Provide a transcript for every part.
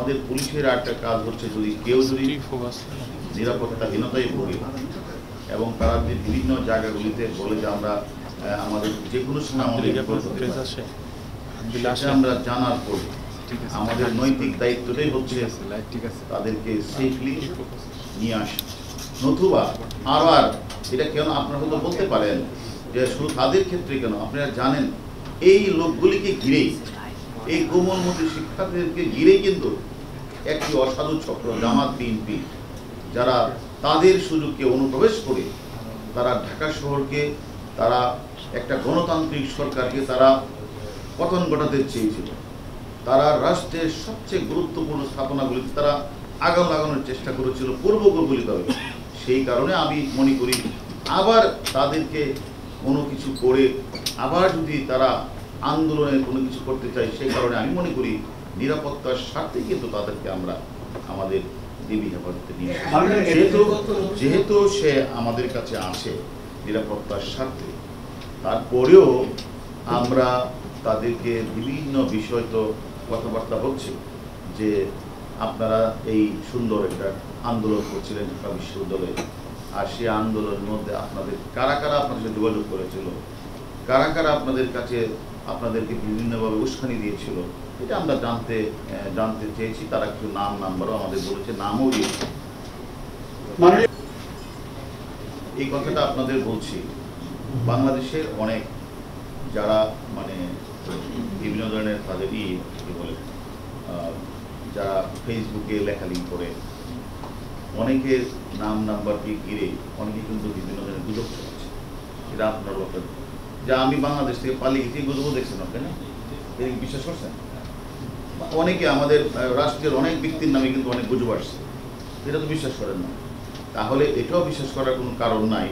আমাদের পুলিশের একটা কাজ হচ্ছে, যদি কেউ যদি নিরাপত্তাহীনতায় ভোগে এবং তারা যে বিভিন্ন জায়গাগুলিতে বলে যে আমরা আমাদের যে কোনো আমরা জানার পর আমাদের নৈতিক দায়িত্বটাই হচ্ছে তাদেরকে সেফলি নিয়ে আসে। নতুবা আর এটা কেন আপনারা হয়তো বলতে পারেন যে শুধু তাদের ক্ষেত্রে কেন, আপনারা জানেন এই লোকগুলিকে ঘিরেই, এই কোমলমতি শিক্ষার্থীদেরকে ঘিরেই কিন্তু একটি অসাধু চক্র জামাত বিএনপি, যারা তাদের সুযোগকে অনুপ্রবেশ করে তারা ঢাকা শহরকে, তারা একটা গণতান্ত্রিক সরকারকে তারা পতন ঘটাতে চেয়েছিল। তারা রাষ্ট্রের সবচেয়ে গুরুত্বপূর্ণ স্থাপনাগুলিতে তারা আগাম লাগানোর চেষ্টা করেছিল পূর্বকল্পিতভাবে। সেই কারণে আমি মনে করি আবার তাদেরকে কোনো কিছু করে আবার যদি তারা আন্দোলনের কোনো কিছু করতে চায়, সেই কারণে আমি মনে করি নিরাপত্তার স্বার্থে কিন্তু তাদেরকে আমরা আমাদের ডিবি হেফাজতে নিয়ে যেহেতু সে আমাদের কাছে আছে নিরাপত্তার স্বার্থে, তারপরেও আমরা তাদেরকে বিভিন্ন বিষয় তো কথাবার্তা হচ্ছে যে আপনারা এই সুন্দর একটা আন্দোলন করছিলেন ঢাকা বিশ্ববিদ্যালয়ে, আর সেই আন্দোলনের মধ্যে আপনাদের কারা কারা আপনাদের সাথে যোগাযোগ করেছিল, কারা কারা আপনাদের কাছে আপনাদেরকে বিভিন্নভাবে উস্কানি দিয়েছিল, এটা আমরা জানতে চেয়েছি। তারা কিছু নাম্বারও আমাদের বলেছে, নামও দিয়েছে। এই কথাটা আপনাদের বলছি, বাংলাদেশের অনেক যারা মানে বিভিন্ন ধরনের তাদের কি বলে যারা ফেসবুকে লেখালেখি করে, অনেকের নাম্বারকে ঘিরে অনেকে কিন্তু বিভিন্ন ধরনের গুজব চলছে। এটা আপনার বলতে যা আমি বাংলাদেশ থেকে পালিয়ে গেছি, গুজবও দেখছেন আপনারা, এটা বিশ্বাস করছেন? অনেকে আমাদের রাষ্ট্রের অনেক ব্যক্তির নামে কিন্তু অনেক গুজব আসছে, এটা তো বিশ্বাস করেন না। তাহলে এটাও বিশ্বাস করার কোনো কারণ নাই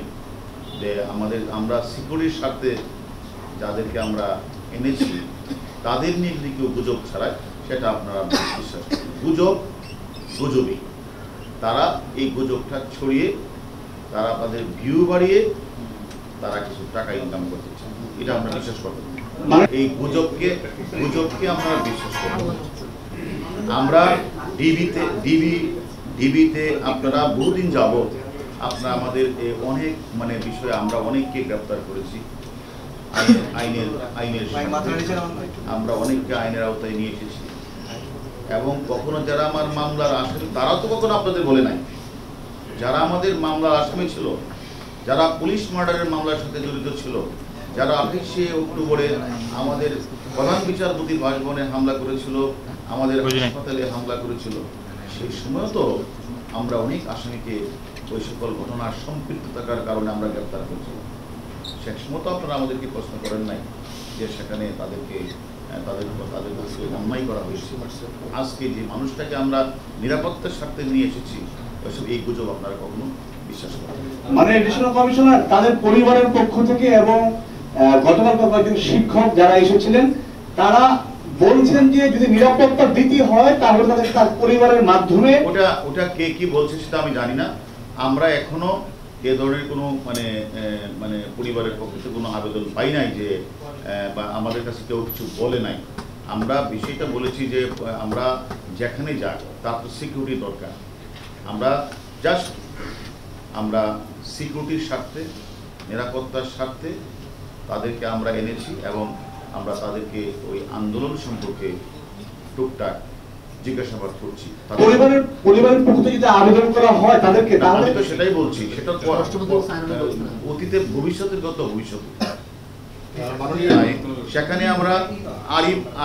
যে আমরা সিকিউরিটির স্বার্থে যাদেরকে আমরা এনেছি তাদের নিয়ে যদি কেউ গুজব ছাড়ায়, সেটা আপনারা বিশ্বাস করেন। গুজবই তারা এই গুজবটা ছড়িয়ে তারা তাদের ভিউ বাড়িয়ে তারা কিছু টাকা ইনকাম করতে চান, এটা আমরা বিশ্বাস করব। এই গুজবকে আমরা বিশ্বাস করব। আমরা ডিবিতে আপনারা বহুদিন যাবত আপনারা আমাদের অনেক মানে বিষয়ে আমরা অনেককে গ্রেপ্তার করেছি, আইনের আমরা অনেককে আইনের আওতায় নিয়ে এসেছি। এবং কখনো যারা আমার মামলার আসামি, তারাও তো কখনো আপনাদের বলে নাই, যারা আমাদের মামলার আসামি ছিল, যারা পুলিশ মার্ডারের মামলার সাথে জড়িত ছিল, যারা 28শে অক্টোবরে আমাদের প্রধান বিচারপতি বাসভবনে হামলা করেছিল, আমাদের হাসপাতালে হামলা করেছিল, সেই সময় তো আমরা অনেক আসামিকে ওই সকল ঘটনার সম্পৃক্ত থাকার কারণে আমরা গ্রেপ্তার করেছিলাম। সে সময় তো আপনারা আমাদেরকে প্রশ্ন করেন নাই যে সেখানে তাদেরকে তাদের অন্যায় করা হয়েছে। আজকে যে মানুষটাকে আমরা নিরাপত্তার স্বার্থে নিয়ে এসেছি, ওইসব এই গুজব আপনারা কখনো বিশ্বাস করেন? মানে এডিশনাল কমিশনার তাদের পরিবারের পক্ষ থেকে এবং গতকাল কয়েকজন শিক্ষক যারা এসেছিলেন তারা বলছেন যে যদি নিরাপত্তা দিতে হয় তাহলে তার পরিবারের মাধ্যমে। ওটা কে কি বলছে সেটা আমি জানি না। আমরা এখনো এ ধরনের কোনো মানে পরিবারের পক্ষ থেকে কোনো আবেদন পাই নাই যে বা আমাদের কাছে কেউ কিছু বলে নাই। আমরা বিষয়টা বলেছি যে আমরা যেখানে যাই তার তো সিকিউরিটি দরকার। আমরা সিকিউরিটির স্বার্থে, নিরাপত্তার স্বার্থে তাদেরকে আমরা এনেছি এবং আমরা তাদেরকে ওই আন্দোলন সম্পর্কে টুকটাক জিজ্ঞাসাবাদ করছি। পরিবারের পক্ষ থেকে যদি আবেদন করা হয় তাদেরকে, আমি তো সেটাই বলছি, সেটা অতীতে ভবিষ্যতের গত ভবিষ্যৎ। সেখানে আমরা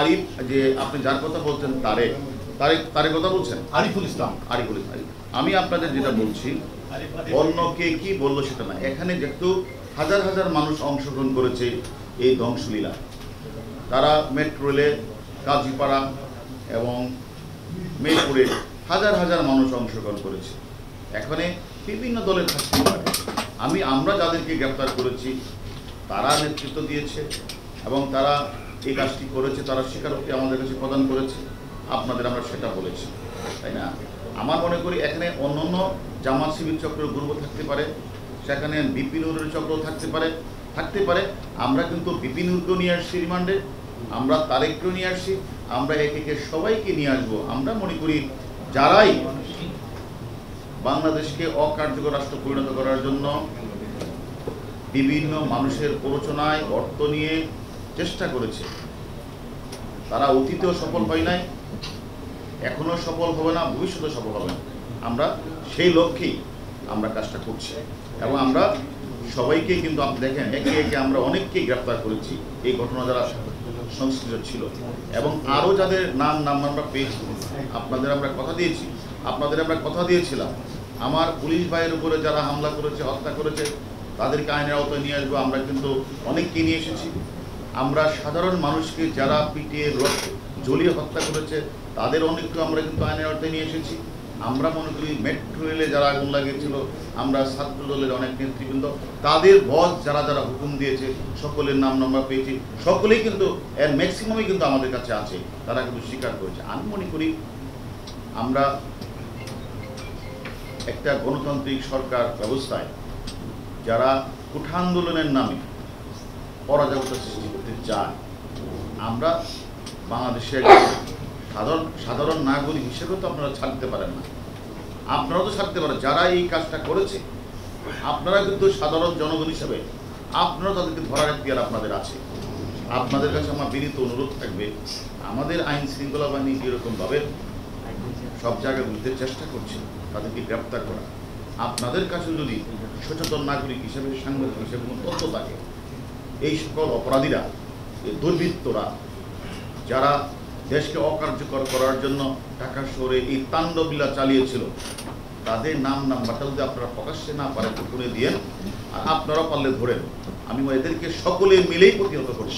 আরিফ যে আপনি যার কথা বলছেন তারেক কথা বলছেন, আরিফুল ইসলাম। আমি আপনাদের যেটা বলছি, অন্য কে কি বললো সেটা না। এখানে যেহেতু হাজার হাজার মানুষ অংশগ্রহণ করেছে এই ধ্বংসলীলা, তারা মেট্রো রেলে, কাজীপাড়া এবং মেহেরপুরে হাজার হাজার মানুষ অংশগ্রহণ করেছে। এখানে বিভিন্ন দলের থাকতে পারে। আমরা যাদেরকে গ্রেপ্তার করেছি তারা নেতৃত্ব দিয়েছে এবং তারা এই কাজটি করেছে, তারা স্বীকারোক্তি আমাদের কাছে প্রদান করেছে। আপনাদের আমরা সেটা বলেছি, তাই না? আমার মনে করি এখানে অন্যান্য জামাত শিবির চক্রের গ্রুপ থাকতে পারে, সেখানে বিপিনুরের চক্র থাকতে পারে। আমরা কিন্তু বিপিনুরকেও নিয়ে আসছি রিমান্ডে, আমরা তারেককেও নিয়ে আসছি, আমরা একে একে সবাইকে নিয়ে আসবো। আমরা মনে করি যারাই বাংলাদেশকে অকার্যকর রাষ্ট্র পরিণত করার জন্য বিভিন্ন মানুষের প্ররোচনায় অর্থ নিয়ে চেষ্টা করেছে, তারা অতীতেও সফল হয় নাই, এখনো সফল হবে না, ভবিষ্যতে সফল হবে না। আমরা সেই লক্ষ্যেই আমরা কাজটা করছি এবং আমরা সবাইকে কিন্তু আপনি দেখেন একে একে আমরা অনেককেই গ্রেফতার করেছি এই ঘটনা যারা সংশ্লিষ্ট ছিল এবং আরও যাদের নাম আমরা পেয়েছি। আপনাদের আমরা কথা দিয়েছিলাম আমার পুলিশ ভাইয়ের উপরে যারা হামলা করেছে, হত্যা করেছে, তাদেরকে আইনের আওতায় নিয়ে আসবো। আমরা কিন্তু অনেককে নিয়ে এসেছি। আমরা সাধারণ মানুষকে যারা পিটিয়ে জ্বলিয়ে হত্যা করেছে তাদের অনেককে আমরা কিন্তু আইনের আওতায় নিয়ে এসেছি। আমরা মনে করি মেট্রো রেলে যারা আগুন লাগিয়েছিল, আমরা ছাত্র দলের অনেক নেতৃবৃন্দ, তাদের বস যারা যারা হুকুম দিয়েছে সকলের নাম আমরা পেয়েছি। সকলেই কিন্তু এর ম্যাক্সিমামই কিন্তু আমাদের কাছে আছে, তারা কিন্তু স্বীকার করেছে। আমি মনে করি আমরা একটা গণতান্ত্রিক সরকার ব্যবস্থায় যারা কোঠা আন্দোলনের নামে অরাজকতা সৃষ্টি করতে চায়, আমরা বাংলাদেশের সাধারণ নাগরিক হিসেবে তো আপনারা ছাড়তে পারেন না, আপনারা তো ছাড়তে পারেন। যারা এই কাজটা করেছে আপনারা কিন্তু সাধারণ জনগণ হিসেবে আপনারা তাদেরকে ধরার এখতিয়ার আপনাদের আছে। আপনাদের কাছে আমার বিনীত অনুরোধ থাকবে, আমাদের আইন শৃঙ্খলা বাহিনী যেরকমভাবে সব জায়গায় বুঝতে চেষ্টা করছে তাদেরকে গ্রেপ্তার করা, আপনাদের কাছে যদি সচেতন নাগরিক হিসেবে, সাংবাদিক হিসেবে কোনো তথ্য থাকে, এই সকল অপরাধীরা, এই দুর্বৃত্তরা যারা দেশকে অকার্যকর করার জন্য ঢাকা শহরে এই তাণ্ডবলীলা চালিয়েছিল, তাদের নাম্বারটা যদি আপনারা প্রকাশ্যে না পারেন করে দিয়ে, আর আপনারা পারলে ধরেন। আমি এদেরকে সকলে মিলেই প্রতিহত করব।